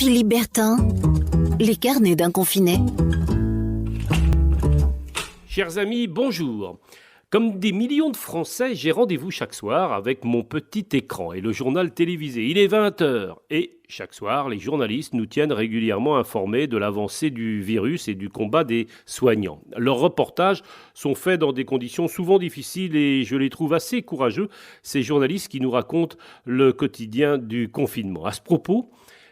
Philippe Bertin, les carnets d'un confiné. Chers amis, bonjour. Comme des millions de Français, j'ai rendez-vous chaque soir avec mon petit écran et le journal télévisé. Il est 20h et chaque soir, les journalistes nous tiennent régulièrement informés de l'avancée du virus et du combat des soignants. Leurs reportages sont faits dans des conditions souvent difficiles et je les trouve assez courageux, ces journalistes qui nous racontent le quotidien du confinement. À ce propos,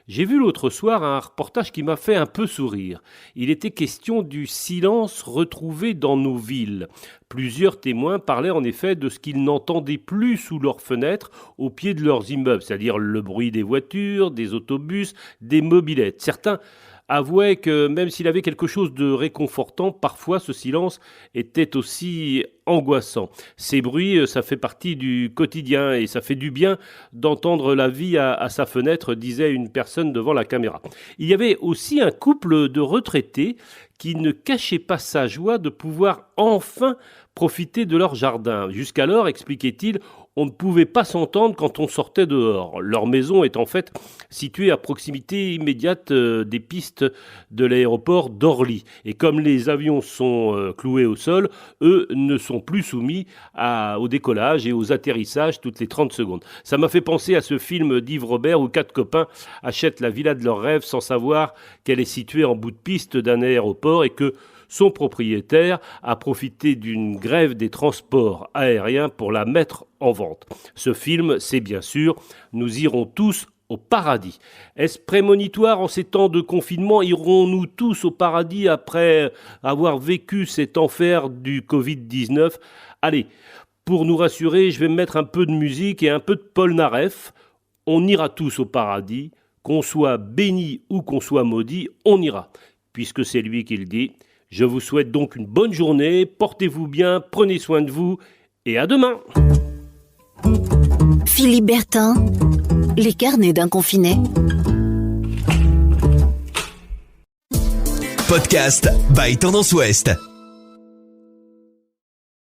j'ai vu l'autre soir un reportage qui m'a fait un peu sourire. Il était question du silence retrouvé dans nos villes. Plusieurs témoins parlaient en effet de ce qu'ils n'entendaient plus sous leurs fenêtres au pied de leurs immeubles, c'est-à-dire le bruit des voitures, des autobus, des mobylettes. Certains avouait que même s'il avait quelque chose de réconfortant, parfois ce silence était aussi angoissant. Ces bruits, ça fait partie du quotidien et ça fait du bien d'entendre la vie à sa fenêtre, disait une personne devant la caméra. Il y avait aussi un couple de retraités qui ne cachait pas sa joie de pouvoir enfin profiter de leur jardin. Jusqu'alors, expliquait-il, on ne pouvait pas s'entendre quand on sortait dehors. Leur maison est en fait située à proximité immédiate des pistes de l'aéroport d'Orly. Et comme les avions sont cloués au sol, eux ne sont plus soumis au décollage et aux atterrissages toutes les 30 secondes. Ça m'a fait penser à ce film d'Yves Robert où 4 copains achètent la villa de leurs rêves sans savoir qu'elle est située en bout de piste d'un aéroport et que son propriétaire a profité d'une grève des transports aériens pour la mettre en vente. Ce film, c'est bien sûr « Nous irons tous au paradis ». Est-ce prémonitoire en ces temps de confinement? Irons-nous tous au paradis après avoir vécu cet enfer du Covid-19? Allez, pour nous rassurer, je vais me mettre un peu de musique et un peu de Polnareff. On ira tous au paradis, qu'on soit béni ou qu'on soit maudit, on ira, puisque c'est lui qui le dit. Je vous souhaite donc une bonne journée, portez-vous bien, prenez soin de vous et à demain. Philippe Bertin, les carnets d'un confiné. Podcast by Tendance Ouest.